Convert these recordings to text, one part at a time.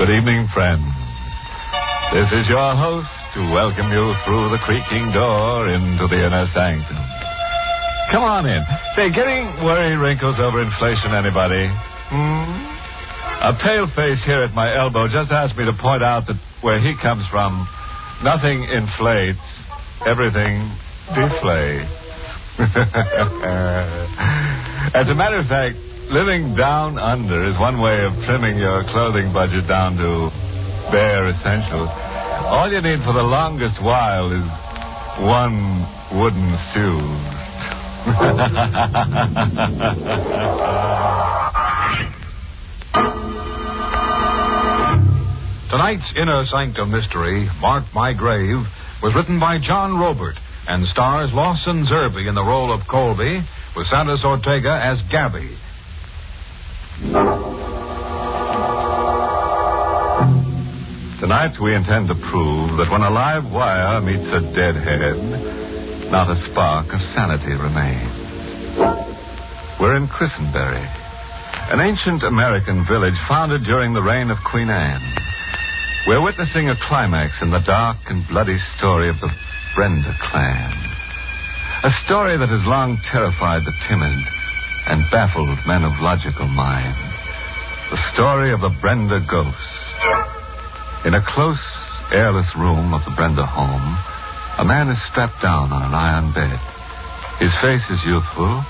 Good evening, friends. This is your host to welcome you through the creaking door into the inner sanctum. Come on in. Say, getting worry wrinkles over inflation, anybody? A pale face here at my elbow just asked me to point out that where he comes from, nothing inflates, everything deflates. As a matter of fact, living down under is one way of trimming your clothing budget down to bare essentials. All you need for the longest while is one wooden suit. Tonight's Inner Sanctum mystery, Mark My Grave, was written by John Robert and stars Lawson Zerbe in the role of Colby, with Santos Ortega as Gabby. Tonight we intend to prove that when a live wire meets a dead head, not a spark of sanity remains. We're in Christenbury, an ancient American village founded during the reign of Queen Anne. We're witnessing a climax in the dark and bloody story of the Brenda clan. A story that has long terrified the timid and baffled men of logical mind. The story of the Brenda ghost. In a close, airless room of the Brenda home, a man is strapped down on an iron bed. His face is youthful,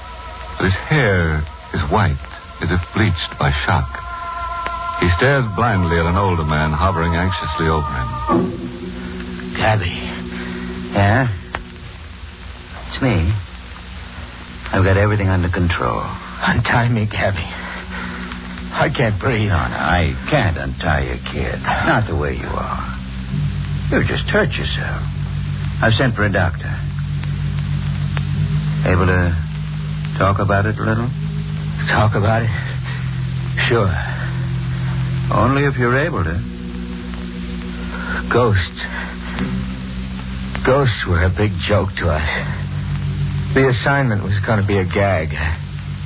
but his hair is white, as if bleached by shock. He stares blindly at an older man hovering anxiously over him. Gabby. Yeah? It's me. I've got everything under control. Untie me, Gabby. I can't breathe. No, I can't untie you, kid. Not the way you are. You just hurt yourself. I've sent for a doctor. Able to talk about it a little? Talk about it? Sure. Only if you're able to. Ghosts. Ghosts were a big joke to us. The assignment was going to be a gag.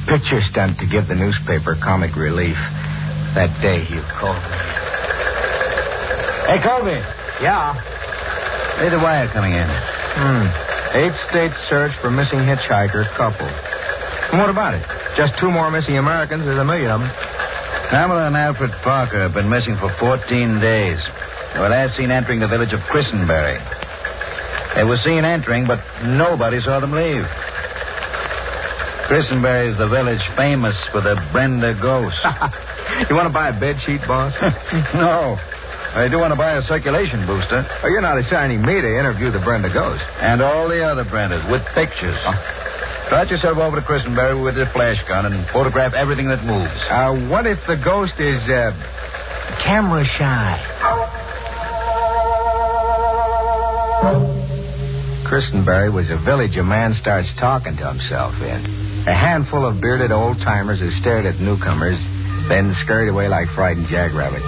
Picture stunt to give the newspaper comic relief. That day you called me. Hey, Colby. Yeah? Hey, the wire coming in. 8-state search for missing hitchhiker couple. And what about it? Just 2 more missing Americans. There's 1 million of them. Pamela and Alfred Parker have been missing for 14 days. They were last seen entering the village of Christenbury. They were seen entering, but nobody saw them leave. Christenbury is the village famous for the Brenda ghost. You want to buy a bed sheet, boss? No. I do want to buy a circulation booster. Oh, you're not assigning me to interview the Brenda ghost. And all the other Brendas with pictures. Trot yourself over to Christenbury with a flash gun and photograph everything that moves. What if the ghost is, camera shy? Christenbury was a village a man starts talking to himself in. A handful of bearded old-timers who stared at newcomers, then scurried away like frightened jackrabbits.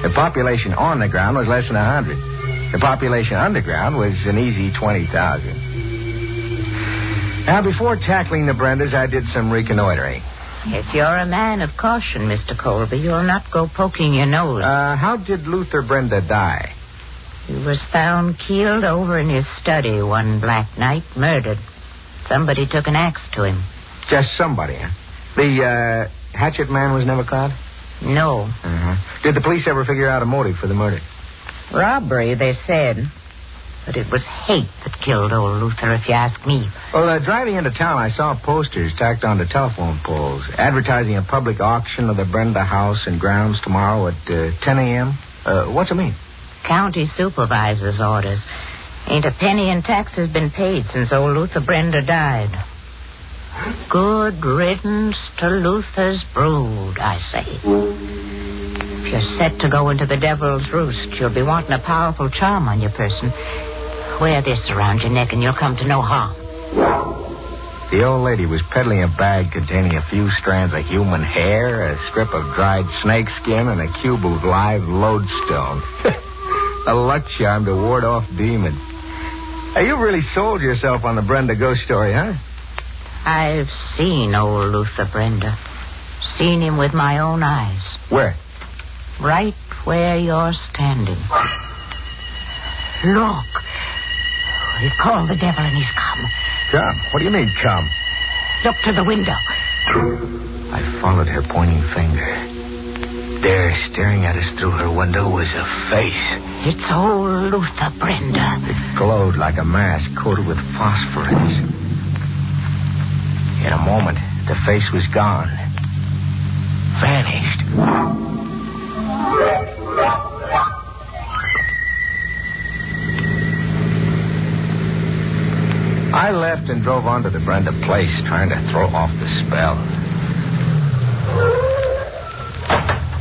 The population on the ground was less than 100. The population underground was an easy 20,000. Now, before tackling the Brendas, I did some reconnoitering. If you're a man of caution, Mr. Colby, you'll not go poking your nose. How did Luther Brenda die? He was found keeled over in his study one black night, murdered. Somebody took an axe to him. Just somebody, huh? The hatchet man was never caught? No. Did the police ever figure out a motive for the murder? Robbery, they said. But it was hate that killed old Luther, if you ask me. Well, driving into town, I saw posters tacked onto telephone poles advertising a public auction of the Brenda house and grounds tomorrow at 10 a.m. What's it mean? County supervisor's orders. Ain't a penny in taxes been paid since old Luther Brenda died. Good riddance to Luther's brood, I say. If you're set to go into the devil's roost, you'll be wanting a powerful charm on your person. Wear this around your neck and you'll come to no harm. The old lady was peddling a bag containing a few strands of human hair, a strip of dried snake skin, and a cube of live lodestone. A luck charm to ward off demons. Hey, you really sold yourself on the Brenda ghost story, huh? I've seen old Luther Brenda. Seen him with my own eyes. Where? right where you're standing. Look. We called the devil and he's come. Come? What do you mean, come? Look to the window. I followed her pointing finger. There, staring at us through her window, was a face. It's old Luther, Brenda. It glowed like a mask coated with phosphorus. In a moment, the face was gone. Vanished. I left and drove on to the Brenda place, trying to throw off the spell.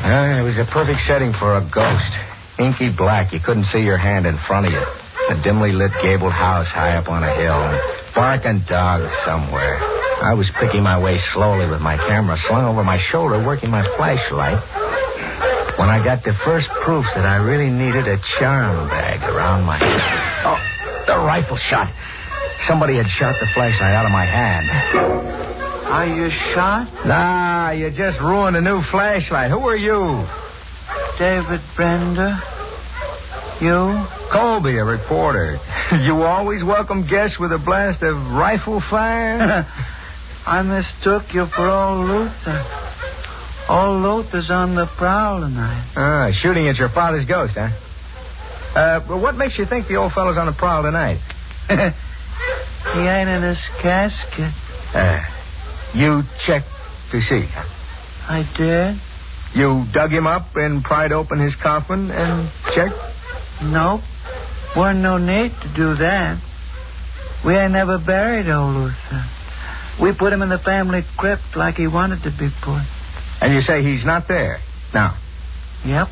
It was a perfect setting for a ghost. Inky black, you couldn't see your hand in front of you. A dimly lit gabled house high up on a hill, and barking dogs somewhere. I was picking my way slowly with my camera slung over my shoulder, working my flashlight, when I got the first proof that I really needed a charm bag around my head. Oh, the rifle shot. Somebody had shot the flashlight out of my hand. Are you shot? Nah, you just ruined a new flashlight. Who are you? David Brenda. You? Colby, a reporter. You always welcome guests with a blast of rifle fire? I mistook you for old Luther. Old Luther's on the prowl tonight. Shooting at your father's ghost, huh? Well, what makes you think the old fellow's on the prowl tonight? He ain't in his casket. You checked to see, huh? I did. You dug him up and pried open his coffin and checked? Nope. Wasn't no need to do that. We ain't never buried old Luther. We put him in the family crypt like he wanted to be put. And you say he's not there now? Yep.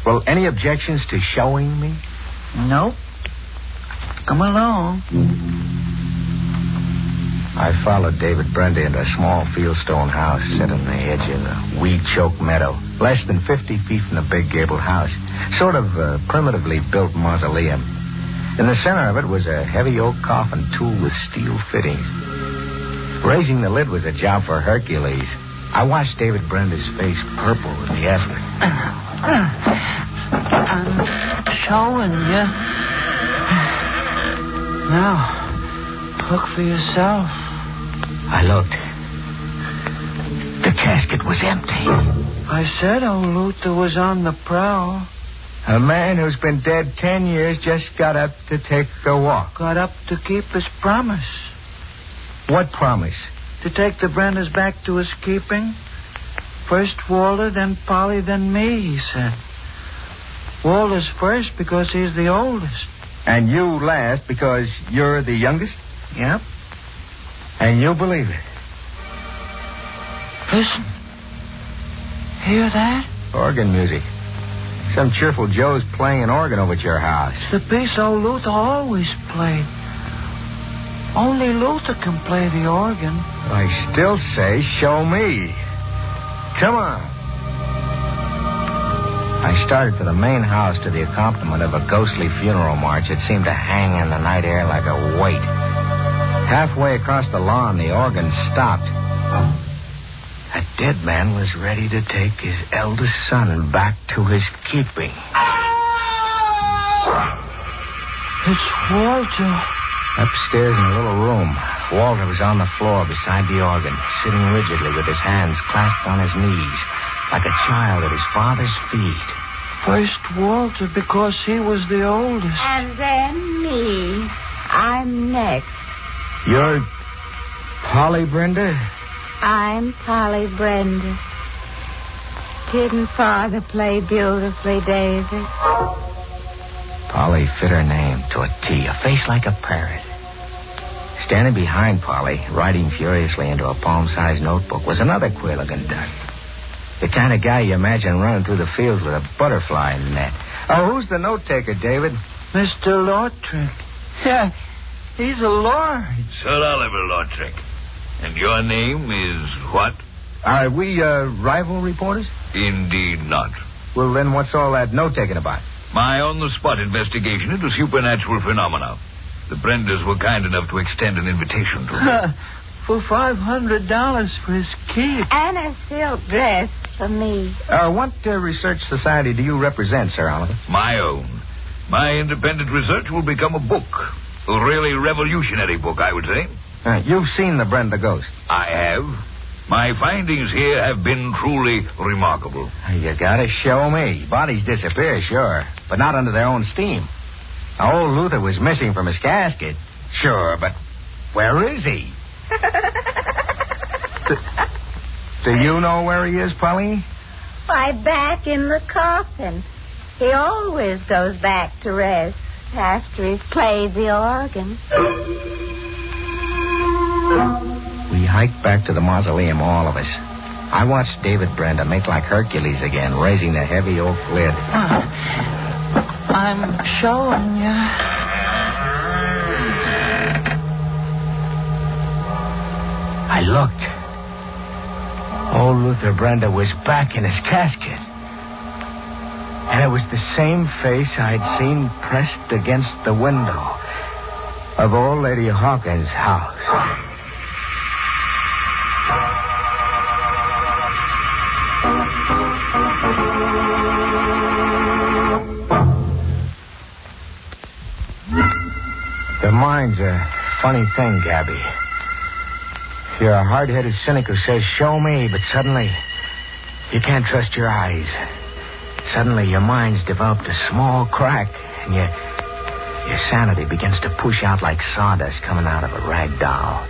Well, any objections to showing me? Nope. Come along. I followed David Brenda into a small fieldstone house set on the edge of a weed-choked meadow, less than 50 feet from the big gabled house, sort of a primitively built mausoleum. In the center of it was a heavy oak coffin tooled with steel fittings. Raising the lid was a job for Hercules. I watched David Brenda's face purple with the effort. I'm showing you. Now, look for yourself. I looked. The casket was empty. I said old Luther was on the prowl. A man who's been dead 10 years just got up to take a walk. Got up to keep his promise. What promise? To take the Brendas back to his keeping. First Walter, then Polly, then me, he said. Walter's first because he's the oldest. And you last because you're the youngest? Yep. And you believe it? Listen. Hear that? Organ music. Some cheerful Joe's playing an organ over at your house. It's the piece old Luther always played. Only Luther can play the organ. I still say, show me. Come on. I started for the main house to the accompaniment of a ghostly funeral march that seemed to hang in the night air like a weight. Halfway across the lawn, the organ stopped. A dead man was ready to take his eldest son back to his keeping. It's Walter. Upstairs in a little room, Walter was on the floor beside the organ, sitting rigidly with his hands clasped on his knees, like a child at his father's feet. First Walter because he was the oldest. And then me. I'm next. You're Polly Brenda? I'm Polly Brenda. Didn't Father play beautifully, David? Polly fit her name to a T, a face like a parrot. Standing behind Polly, writing furiously into a palm-sized notebook, was another queer-looking duck. The kind of guy you imagine running through the fields with a butterfly net. Oh, who's the note-taker, David? Mr. Lortrick. Yeah, he's a lord. Sir Oliver Lortrick. And your name is what? Are we, rival reporters? Indeed not. Well, then what's all that note-taking about? My on-the-spot investigation into supernatural phenomena. The Brendas were kind enough to extend an invitation to me. For $500 for his keep. And a silk dress for me. What research society do you represent, Sir Oliver? My own. My independent research will become a book. A really revolutionary book, I would say. You've seen the Brenda ghost. I have. My findings here have been truly remarkable. You gotta show me. Bodies disappear, sure, but not under their own steam. Old Luther was missing from his casket. Sure, but where is he? Do you know where he is, Polly? Why, back in the coffin. He always goes back to rest after he's played the organ. We hiked back to the mausoleum, all of us. I watched David Brenda make like Hercules again, raising the heavy oak lid. I'm showing you. I looked. Old Luther Brenda was back in his casket. And it was the same face I'd seen pressed against the window of old Lady Hawkins' house. The mind's a funny thing, Gabby. You're a hard-headed cynic who says, show me, but suddenly you can't trust your eyes. Suddenly your mind's developed a small crack, and your sanity begins to push out like sawdust coming out of a rag doll.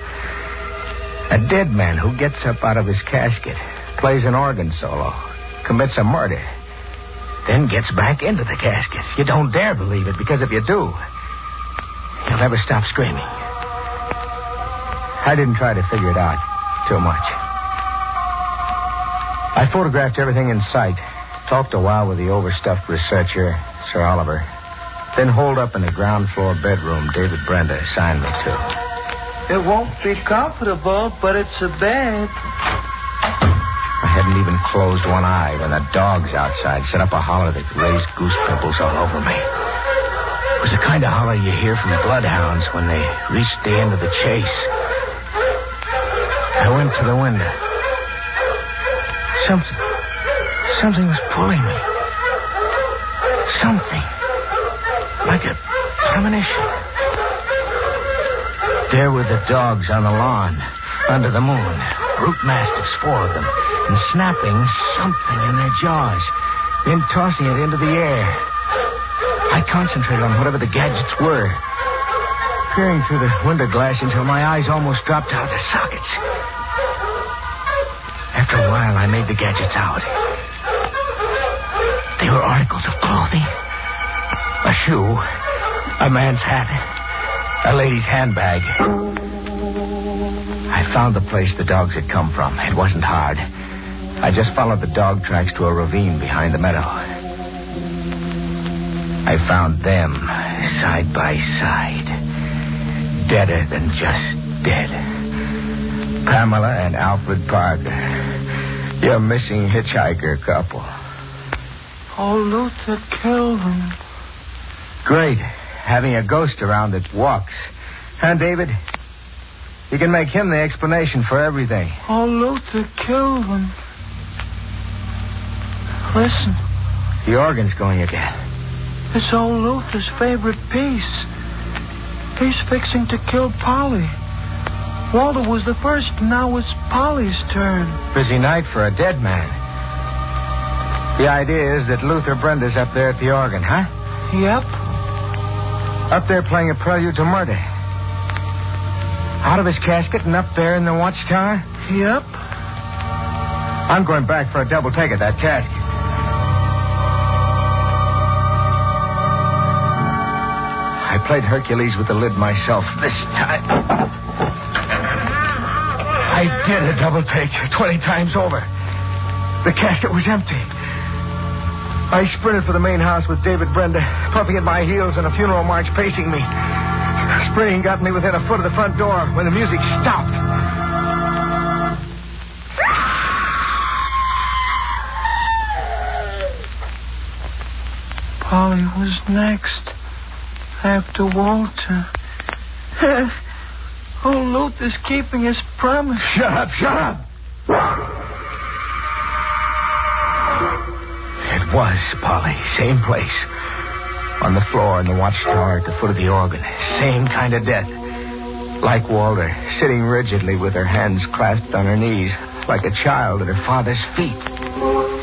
A dead man who gets up out of his casket, plays an organ solo, commits a murder, then gets back into the casket. You don't dare believe it, because if you do, you'll never stop screaming. I didn't try to figure it out too much. I photographed everything in sight, talked a while with the overstuffed researcher, Sir Oliver, then holed up in the ground floor bedroom David Brenda assigned me to. It won't be comfortable, but it's a bed. I hadn't even closed one eye when the dogs outside set up a holler that raised goose pimples all over me. It was the kind of holler you hear from bloodhounds when they reach the end of the chase. I went to the window. Something was pulling me. Something. Like a premonition. There were the dogs on the lawn, under the moon. Brute mastiffs, 4 of them, and snapping something in their jaws, then tossing it into the air. I concentrated on whatever the gadgets were, peering through the window glass until my eyes almost dropped out of their sockets. After a while, I made the gadgets out. They were articles of clothing. A shoe, a man's hat, a lady's handbag. I found the place the dogs had come from. It wasn't hard. I just followed the dog tracks to a ravine behind the meadow. I found them side by side. Deader than just dead. Pamela and Alfred Parker. Your missing hitchhiker couple. Oh, Luther killed them. Great. Having a ghost around that walks. Huh, David? You can make him the explanation for everything. Oh, Luther killed them. Listen. The organ's going again. It's old Luther's favorite piece. He's fixing to kill Polly. Walter was the first, and now it's Polly's turn. Busy night for a dead man. The idea is that Luther Brenda's up there at the organ, huh? Yep. Up there playing a prelude to murder. Out of his casket and up there in the watchtower? Yep. I'm going back for a double take at that casket. I played Hercules with the lid myself this time. I did a double take 20 times over. The casket was empty. I sprinted for the main house with David Brenda puffing at my heels and a funeral march pacing me. Springing got me within a foot of the front door when the music stopped. Polly was next. After Walter. Oh, Luther's keeping his promise. Shut up, shut up! was, Polly. Same place. On the floor in the watchtower at the foot of the organ. Same kind of death. Like Walter, sitting rigidly with her hands clasped on her knees, like a child at her father's feet.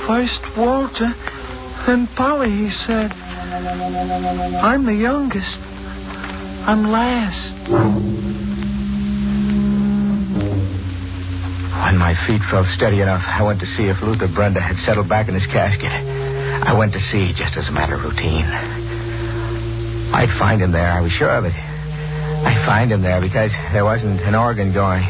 First Walter, then Polly, he said. I'm the youngest. I'm last. When my feet felt steady enough, I went to see if Luther Brenda had settled back in his casket. I went to see just as a matter of routine. I'd find him there, I was sure of it. I'd find him there because there wasn't an organ going.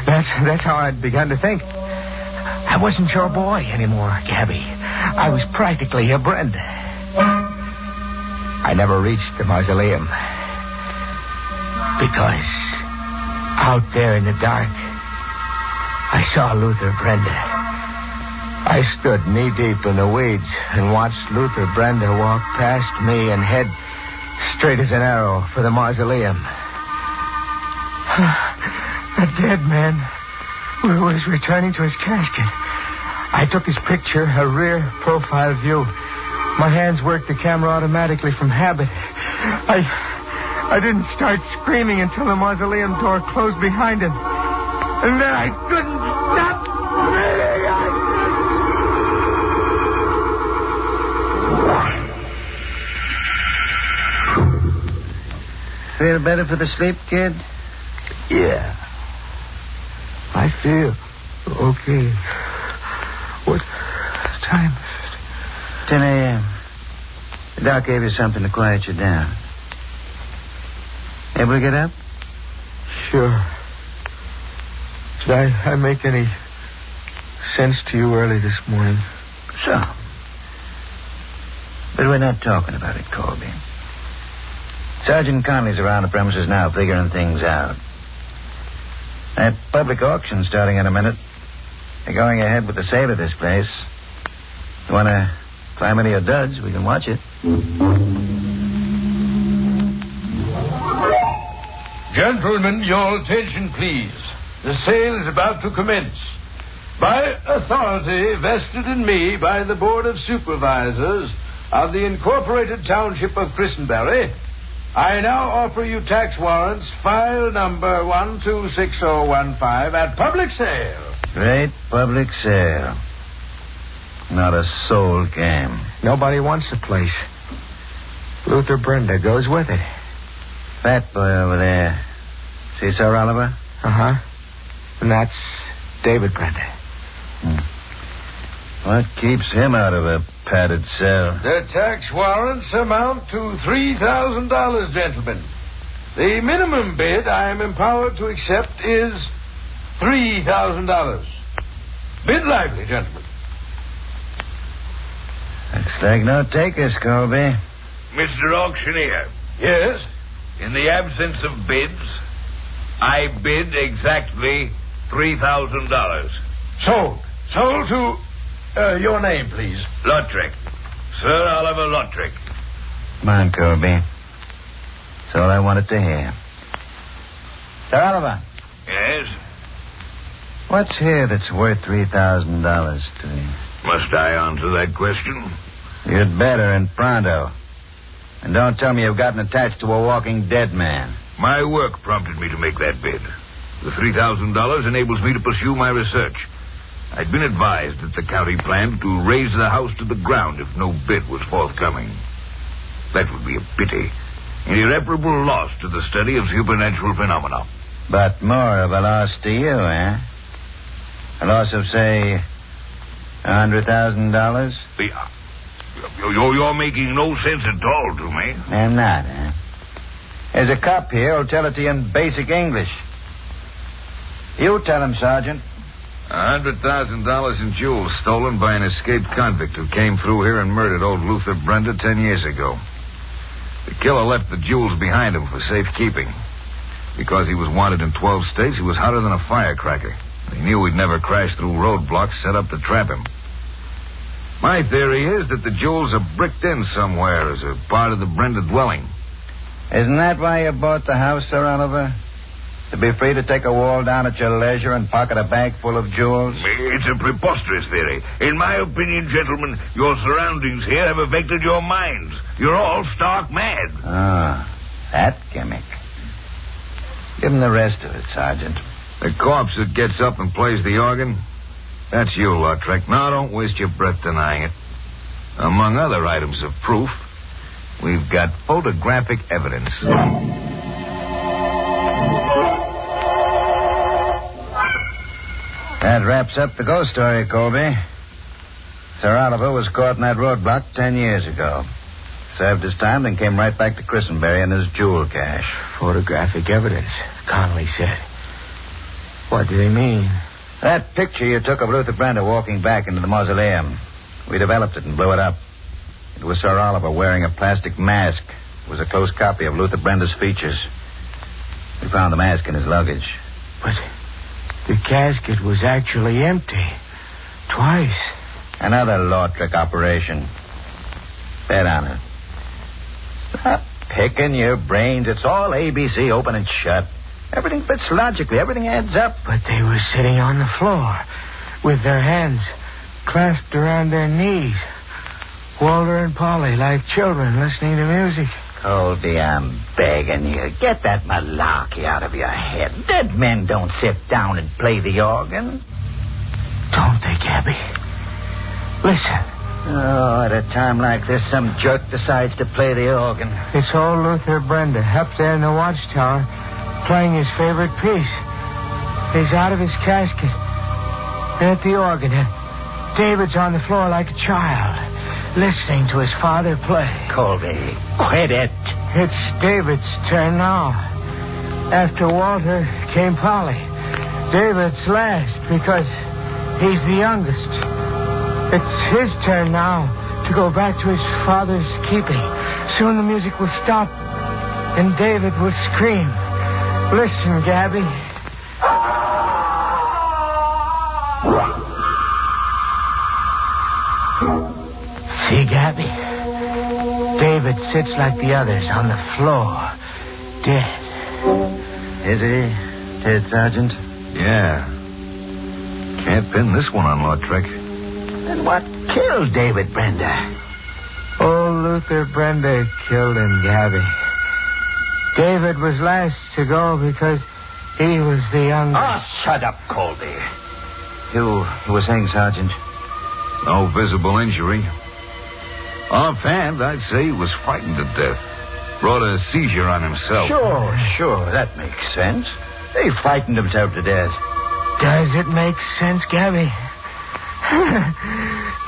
That's how I'd begun to think. I wasn't your boy anymore, Gabby. I was practically a Brenda. I never reached the mausoleum. Because out there in the dark, I saw Luther Brenda. I stood knee-deep in the weeds and watched Luther Brenda walk past me and head straight as an arrow for the mausoleum. A dead man was returning to his casket. I took his picture, a rear profile view. My hands worked the camera automatically from habit. I didn't start screaming until the mausoleum door closed behind him. And then I couldn't stop breathing. Feel better for the sleep, kid? Yeah. I feel okay. What time is it? 10 a.m. The doc gave you something to quiet you down. Able to get up? Sure. Did I make any sense to you early this morning? So. But we're not talking about it, Colby. Sergeant Conley's around the premises now figuring things out. That public auction starting in a minute. They're going ahead with the sale of this place. You want to climb any of your duds, we can watch it. Gentlemen, your attention, please. The sale is about to commence. By authority vested in me by the Board of Supervisors of the Incorporated Township of Christenbury, I now offer you tax warrants, file number 126015, at public sale. Great public sale. Not a soul came. Nobody wants the place. Luther Brenda goes with it. Fat boy over there. See Sir Oliver? Uh-huh. And that's David Brenda. What keeps him out of a padded cell? The tax warrants amount to $3,000, gentlemen. The minimum bid I am empowered to accept is $3,000. Bid lively, gentlemen. Looks like no takers, Colby. Mr. Auctioneer, Yes? in the absence of bids, I bid exactly $3,000. Sold. Sold to your name, please. Lautrec. Sir Oliver Lautrec. Come on, Colby. That's all I wanted to hear. Sir Oliver, Yes? what's here that's worth $3,000 to you? Must I answer that question? You'd better, and pronto. And don't tell me you've gotten attached to a walking dead man. My work prompted me to make that bid. The $3,000 enables me to pursue my research. I'd been advised that the county planned to raise the house to the ground if no bid was forthcoming. That would be a pity. An irreparable loss to the study of supernatural phenomena. But more of a loss to you, eh? A loss of, say, $100,000? You're making no sense at all to me. I'm not, eh? There's a cop here who'll tell it to you in basic English. You tell him, Sergeant. $100,000 in jewels stolen by an escaped convict who came through here and murdered old Luther Brenda 10 years ago. The killer left the jewels behind him for safekeeping. Because he was wanted in 12 states, he was hotter than a firecracker. He knew he'd never crash through roadblocks set up to trap him. My theory is that the jewels are bricked in somewhere as a part of the Brenda dwelling. Isn't that why you bought the house, Sir Oliver? To be free to take a wall down at your leisure and pocket a bag full of jewels? It's a preposterous theory. In my opinion, gentlemen, your surroundings here have affected your minds. You're all stark mad. Ah, that gimmick. Give him the rest of it, Sergeant. The corpse that gets up and plays the organ? That's you, Lautrec. Now, don't waste your breath denying it. Among other items of proof, we've got photographic evidence. That wraps up the ghost story, Colby. Sir Oliver was caught in that roadblock 10 years ago. Served his time, then came right back to Christenberry in his jewel cache. Photographic evidence, Connolly said. What did he mean? That picture you took of Luther Brenda walking back into the mausoleum. We developed it and blew it up. It was Sir Oliver wearing a plastic mask. It was a close copy of Luther Brenda's features. We found the mask in his luggage. But the casket was actually empty. Twice. Another law trick operation. Bet on it. Stop picking your brains. It's all ABC, open and shut. Everything fits logically. Everything adds up. But they were sitting on the floor with their hands clasped around their knees. Walter and Polly, like children listening to music. Colby, I'm begging you. Get that malarkey out of your head. Dead men don't sit down and play the organ. Don't they, Gabby? Listen. Oh, at a time like this, some jerk decides to play the organ. It's old Luther Brenda up there in the watchtower playing his favorite piece. He's out of his casket and at the organ. David's on the floor like a child, listening to his father play. Colby, quit it. It's David's turn now. After Walter came Polly. David's last because he's the youngest. It's his turn now to go back to his father's keeping. Soon the music will stop and David will scream. Listen, Gabby. See, Gabby? David sits like the others on the floor, dead. Is he dead, Sergeant? Yeah. Can't pin this one on Lautrec. Then what killed David Brenda? Old Luther Brenda killed him, Gabby. David was last to go because he was the youngest. Oh, shut up, Colby. You were saying, Sergeant? No visible injury. Offhand, I'd say he was frightened to death. Brought a seizure on himself. Sure. That makes sense. He frightened himself to death. Does it make sense, Gabby?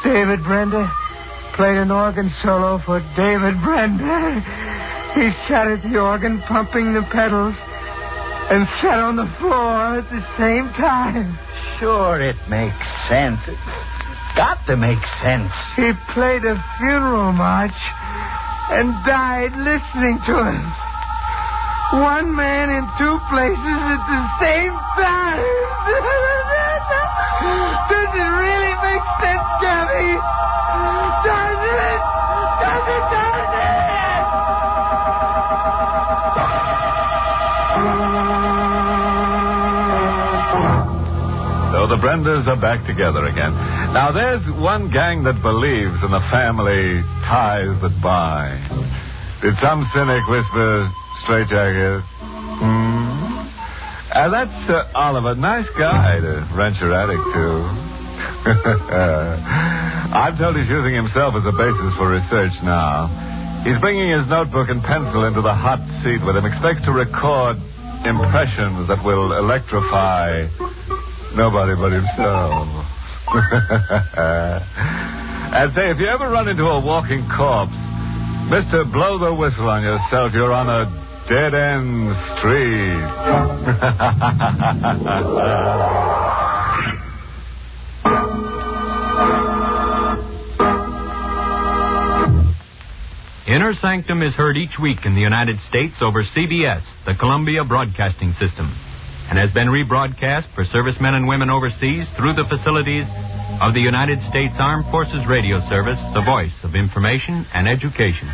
David Brenda played an organ solo for David Brenda. He sat at the organ pumping the pedals and sat on the floor at the same time. Sure, it makes sense. It's got to make sense. He played a funeral march and died listening to it. One man in two places at the same time. Does it really make sense, Gabby? Does it? So the Brendas are back together again. Now, there's one gang that believes in the family ties that bind. Did some cynic whisper, straitjacket? That's Oliver. Nice guy to rent your attic to. I'm told he's using himself as a basis for research now. He's bringing his notebook and pencil into the hot seat with him. Expects to record impressions that will electrify nobody but himself. And say, if you ever run into a walking corpse, Mr. Blow the whistle on yourself. You're on a dead-end street. Inner Sanctum is heard each week in the United States over CBS, the Columbia Broadcasting System, and has been rebroadcast for servicemen and women overseas through the facilities of the United States Armed Forces Radio Service, the voice of information and education.